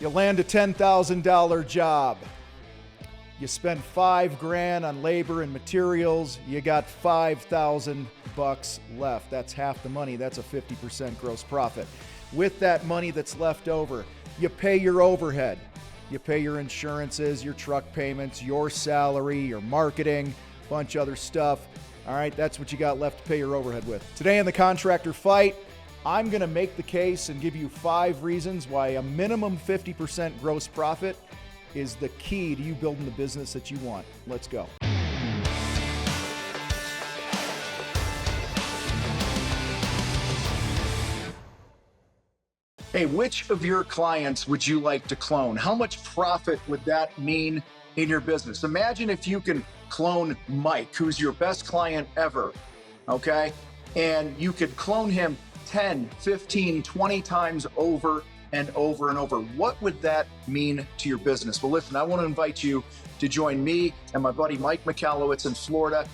You land a $10,000 job. You spend $5,000 on labor and materials. You got $5,000 left. That's half the money. That's a 50% gross profit. With that money that's left over, you pay your overhead. You pay your insurances, your truck payments, your salary, your marketing, a bunch of other stuff. All right, that's what you got left to pay your overhead with. Today in the Contractor Fight, I'm going to make the case and give you 5 reasons why a minimum 50% gross profit is the key to you building the business that you want. Let's go. Hey, which of your clients would you like to clone? How much profit would that mean in your business? Imagine if you can clone Mike, who's your best client ever, okay? And you could clone him 10, 15, 20 times over and over and over. What would that mean to your business? Well, listen, I want to invite you to join me and my buddy Mike McAllowitz in Florida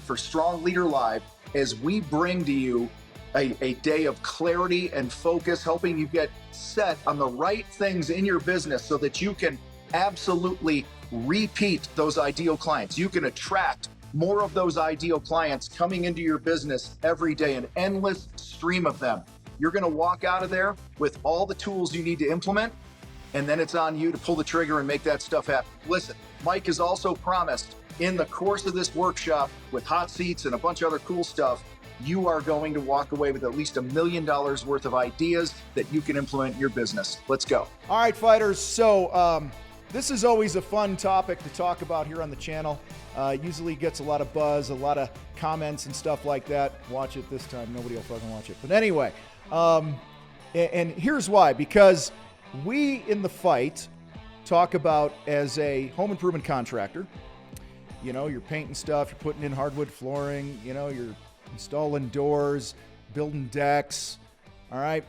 for Strong Leader Live as we bring to you a day of clarity and focus, helping you get set on the right things in your business so that you can absolutely repeat those ideal clients. You can attract more of those ideal clients coming into your business every day, an endless stream of them. You're going to walk out of there with all the tools you need to implement, and then it's on you to pull the trigger and make that stuff happen. Listen, Mike has also promised in the course of this workshop with hot seats and a bunch of other cool stuff, you are going to walk away with at least $1 million worth of ideas that you can implement in your business. Let's go. All right, fighters. So this is always a fun topic to talk about here on the channel. Usually gets a lot of buzz, a lot of comments and stuff like that. Watch it this time. Nobody will fucking watch it. But anyway, and here's why. Because we in the fight talk about as a home improvement contractor, you know, you're painting stuff, you're putting in hardwood flooring, you know, you're installing doors, building decks, all right?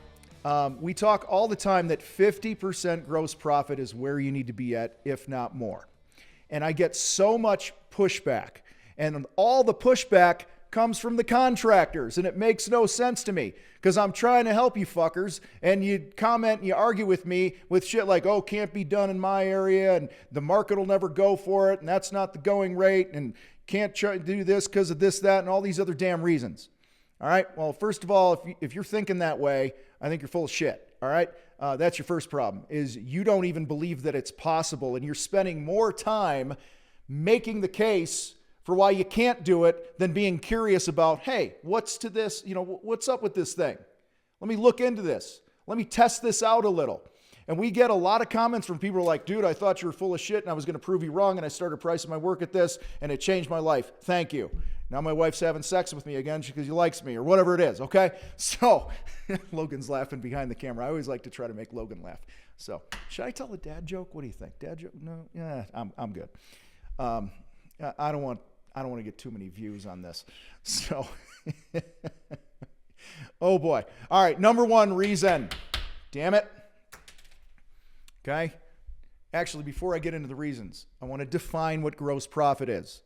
We talk all the time that 50% gross profit is where you need to be at, if not more. And I get so much pushback. And all the pushback comes from the contractors. And it makes no sense to me because I'm trying to help you fuckers. And you comment and you argue with me with shit like, oh, can't be done in my area. And the market will never go for it. And that's not the going rate. And can't try to do this because of this, that, and all these other damn reasons. All right. Well, first of all, if you're thinking that way, I think you're full of shit. All right. That's your first problem is you don't even believe that it's possible. And you're spending more time making the case for why you can't do it than being curious about, hey, what's to this? You know, what's up with this thing? Let me look into this. Let me test this out a little. And we get a lot of comments from people like, dude, I thought you were full of shit and I was going to prove you wrong. And I started pricing my work at this and it changed my life. Thank you. Now my wife's having sex with me again because she likes me or whatever it is. Okay. So Logan's laughing behind the camera. I always like to try to make Logan laugh. So should I tell a dad joke? What do you think? Dad joke? No. Yeah, I'm good. I don't want to get too many views on this. So, oh boy. All right. Number 1 reason. Damn it. Okay. Actually, before I get into the reasons, I want to define what gross profit is.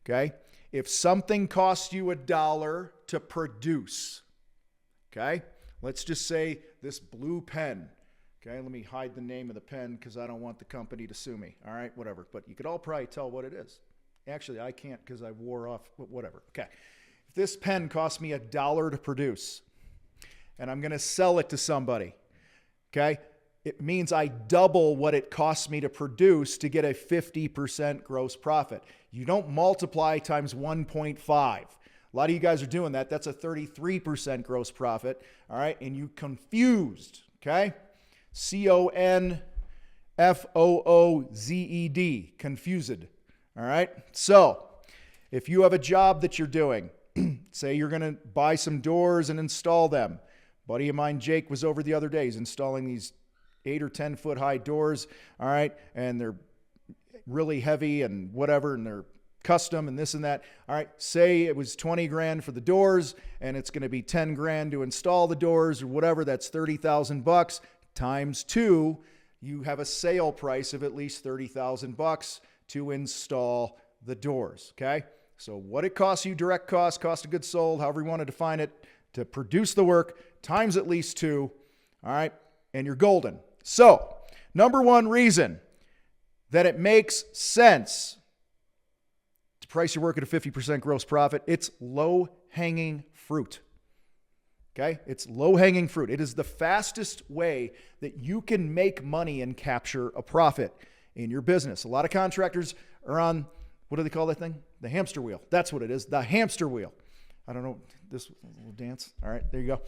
Okay. If something costs you $1 to produce, okay, let's just say this blue pen. Okay. Let me hide the name of the pen because I don't want the company to sue me. All right. Whatever. But you could all probably tell what it is. Actually, I can't because I wore off, but whatever. Okay. If this pen costs me $1 to produce and I'm going to sell it to somebody, okay, it means I double what it costs me to produce to get a 50% gross profit. You don't multiply times 1.5. A lot of you guys are doing that. That's a 33% gross profit. All right. And you confused. Okay. CONFOOZED. Confused. All right. So if you have a job that you're doing, say you're going to buy some doors and install them. Buddy of mine, Jake, was over the other day. He's installing these 8 or 10 foot high doors. All right. And they're really heavy and whatever. And they're custom and this and that. All right. Say it was 20 grand for the doors and it's going to be 10 grand to install the doors or whatever. That's 30,000 bucks times 2. You have a sale price of at least 30,000 bucks to install the doors. Okay. So what it costs you, direct cost of goods sold, however you want to define it, to produce the work times at least 2. All right. And you're golden. So Number one reason that it makes sense to price your work at a 50% gross profit, it's low-hanging fruit. Okay? It's low-hanging fruit. It is the fastest way that you can make money and capture a profit in your business. A lot of contractors are on, what do they call that thing? The hamster wheel. That's what it is, the hamster wheel. I don't know, this little dance. All right, there you go.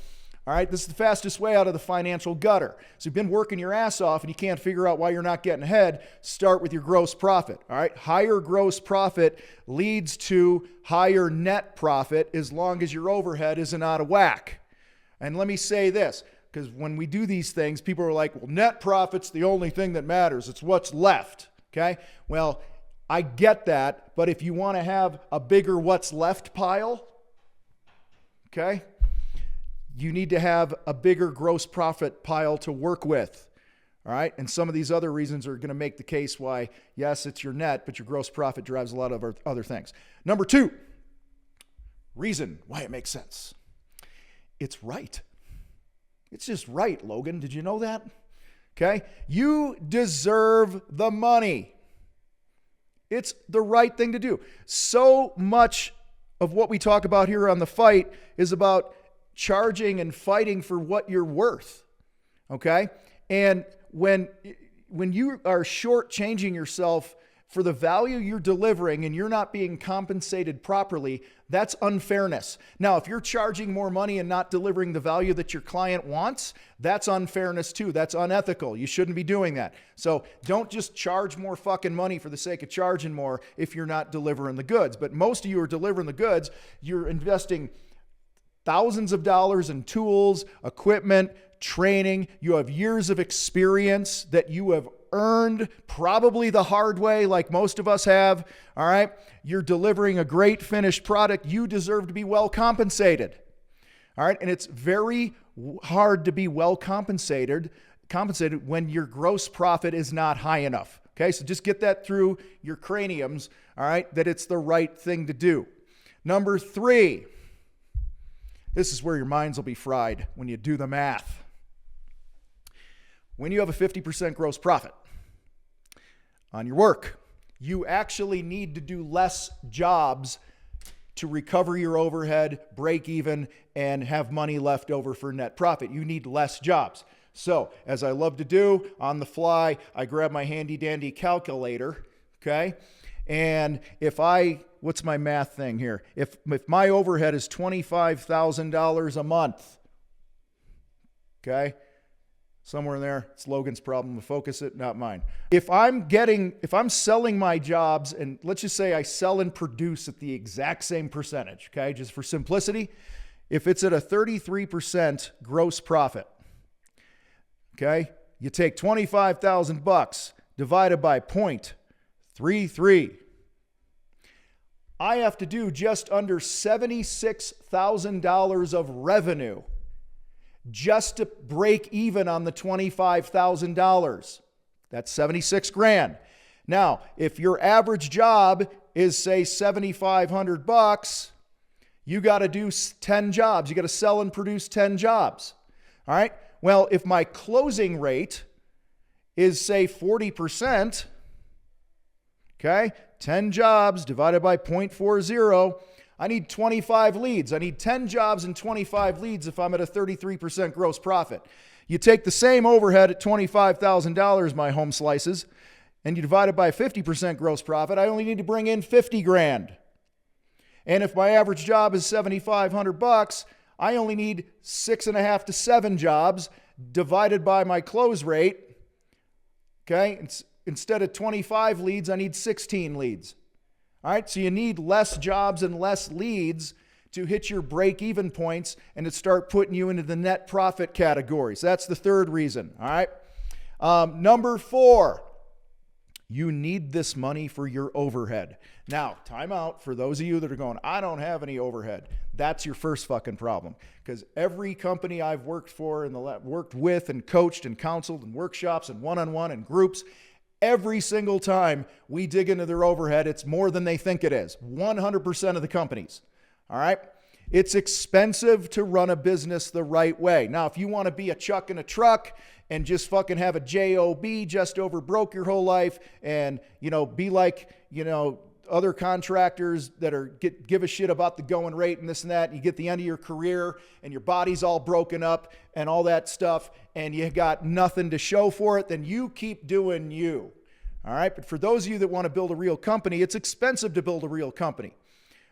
All right, this is the fastest way out of the financial gutter. So you've been working your ass off and you can't figure out why you're not getting ahead. Start with your gross profit. All right, higher gross profit leads to higher net profit as long as your overhead isn't out of whack. And let me say this, because when we do these things, people are like, well, net profit's the only thing that matters. It's what's left, okay? Well, I get that, but if you want to have a bigger what's left pile, okay, you need to have a bigger gross profit pile to work with, all right? And some of these other reasons are going to make the case why, yes, it's your net, but your gross profit drives a lot of other things. Number two, reason why it makes sense. It's right. It's just right, Logan. Did you know that? Okay? You deserve the money. It's the right thing to do. So much of what we talk about here on The Fight is about charging and fighting for what you're worth. Okay? And when you are shortchanging yourself for the value you're delivering and you're not being compensated properly, that's unfairness. Now, if you're charging more money and not delivering the value that your client wants, that's unfairness too. That's unethical. You shouldn't be doing that. So don't just charge more fucking money for the sake of charging more if you're not delivering the goods. But most of you are delivering the goods. You're investing thousands of dollars in tools, equipment, training. You have years of experience that you have earned probably the hard way, like most of us have. All right. You're delivering a great finished product. You deserve to be well compensated. All right. And it's very hard to be well compensated when your gross profit is not high enough. Okay. So just get that through your craniums. All right. That it's the right thing to do. Number three, this is where your minds will be fried when you do the math. When you have a 50% gross profit on your work, you actually need to do less jobs to recover your overhead, break even, and have money left over for net profit. You need less jobs. So, as I love to do on the fly, I grab my handy dandy calculator, okay? And what's my math thing here? If my overhead is $25,000 a month, okay? Somewhere in there, it's Logan's problem to focus it, not mine. If I'm selling my jobs, and let's just say I sell and produce at the exact same percentage, okay, just for simplicity, if it's at a 33% gross profit, okay, you take $25,000 divided by 0.33. I have to do just under $76,000 of revenue just to break even on the $25,000. That's 76 grand. Now, if your average job is say $7,500, you got to do 10 jobs. You got to sell and produce 10 jobs. All right? Well, if my closing rate is say 40%, okay? 10 jobs divided by 0.40, I need 25 leads. I need 10 jobs and 25 leads if I'm at a 33% gross profit. You take the same overhead at $25,000, my home slices, and you divide it by 50% gross profit, I only need to bring in 50 grand. And if my average job is $7,500, I only need 6.5 to 7 jobs divided by my close rate. Okay? Instead of 25 leads, I need 16 leads. All right, so you need less jobs and less leads to hit your break-even points and to start putting you into the net profit categories. That's the third reason, all right? Number 4, you need this money for your overhead. Now, time out for those of you that are going, I don't have any overhead. That's your first fucking problem, because every company I've worked for and worked with and coached and counseled and workshops and one-on-one and groups, every single time we dig into their overhead, it's more than they think it is. 100% of the companies. All right? It's expensive to run a business the right way. Now, if you want to be a chuck in a truck and just fucking have a job, just over broke your whole life, and, be like, other contractors that are give a shit about the going rate and this and that, and you get the end of your career and your body's all broken up and all that stuff, and you got nothing to show for it, then you keep doing you. All right. But for those of you that want to build a real company, it's expensive to build a real company.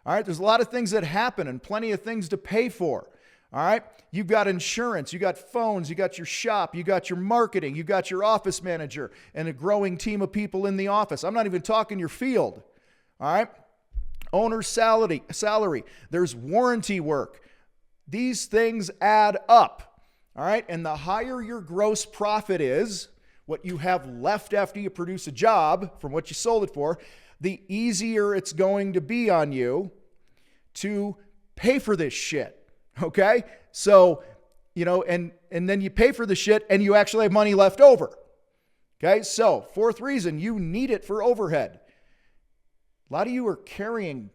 All right. There's a lot of things that happen and plenty of things to pay for. All right. You've got insurance, you got phones, you got your shop, you got your marketing, you got your office manager and a growing team of people in the office. I'm not even talking your field. All right. Owner's salary. There's warranty work. These things add up. All right. And the higher your gross profit is, what you have left after you produce a job from what you sold it for, the easier it's going to be on you to pay for this shit. Okay? So, and then you pay for the shit and you actually have money left over. Okay? So, fourth reason, you need it for overhead. A lot of you are carrying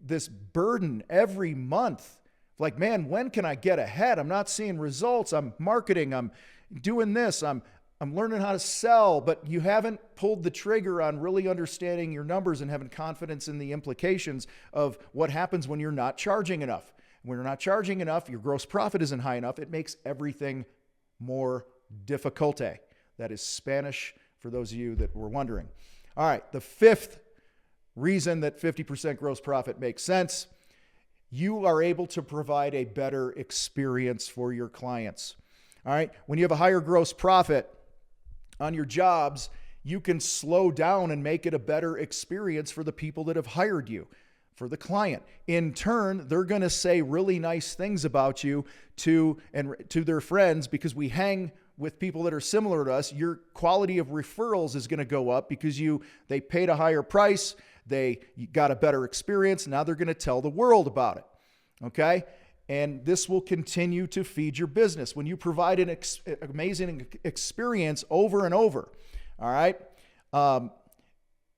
this burden every month. Like, man, when can I get ahead? I'm not seeing results. I'm marketing. I'm doing this. I'm learning how to sell, but you haven't pulled the trigger on really understanding your numbers and having confidence in the implications of what happens when you're not charging enough. When you're not charging enough, your gross profit isn't high enough. It makes everything more difficult. That is Spanish for those of you that were wondering. All right, the fifth reason that 50% gross profit makes sense, you are able to provide a better experience for your clients. All right, when you have a higher gross profit on your jobs, you can slow down and make it a better experience for the people that have hired you, for the client. In turn, they're going to say really nice things about you to their friends because we hang with people that are similar to us. Your quality of referrals is going to go up because they paid a higher price, they got a better experience. Now they're going to tell the world about it. Okay? And this will continue to feed your business. When you provide an amazing experience over and over, all right,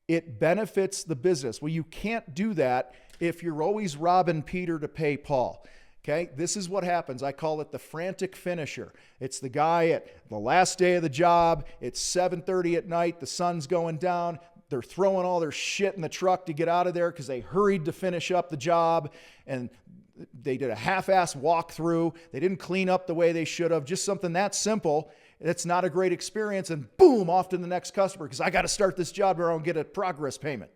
it benefits the business. Well, you can't do that if you're always robbing Peter to pay Paul. Okay, this is what happens. I call it the frantic finisher. It's the guy at the last day of the job. It's 7:30 at night. The sun's going down. They're throwing all their shit in the truck to get out of there because they hurried to finish up the job, and they did a half-ass walkthrough. They didn't clean up the way they should have. Just something that simple. It's not a great experience, and boom, off to the next customer because I got to start this job or I don't get a progress payment.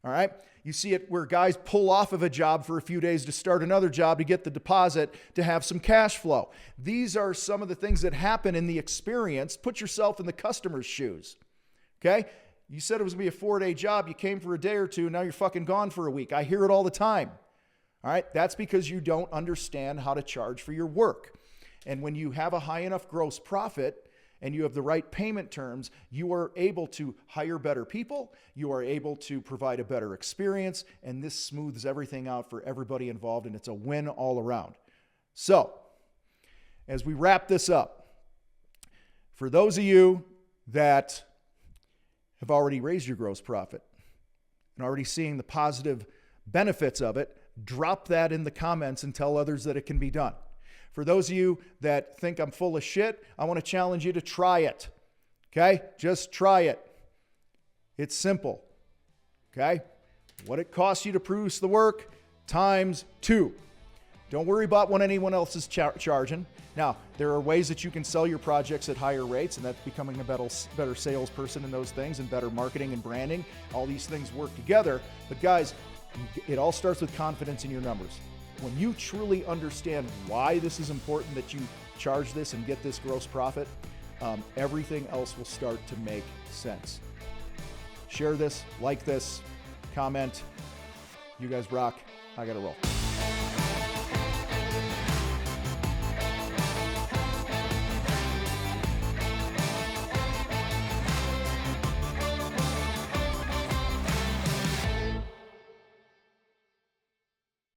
All right? You see it where guys pull off of a job for a few days to start another job to get the deposit to have some cash flow. These are some of the things that happen in the experience. Put yourself in the customer's shoes. Okay? You said it was going to be a 4-day job. You came for a day or two. Now you're fucking gone for a week. I hear it all the time. All right? That's because you don't understand how to charge for your work. And when you have a high enough gross profit and you have the right payment terms, you are able to hire better people. You are able to provide a better experience. And this smooths everything out for everybody involved. And it's a win all around. So, as we wrap this up, for those of you that have already raised your gross profit and already seeing the positive benefits of it, drop that in the comments and tell others that it can be done. For those of you that think I'm full of shit, I want to challenge you to try it. Okay? Just try it. It's simple. Okay? What it costs you to produce the work times 2. Don't worry about what anyone else is charging. Now, there are ways that you can sell your projects at higher rates, and that's becoming a better salesperson in those things and better marketing and branding. All these things work together. But guys, it all starts with confidence in your numbers. When you truly understand why this is important that you charge this and get this gross profit, everything else will start to make sense. Share this, like this, comment. You guys rock. I gotta roll.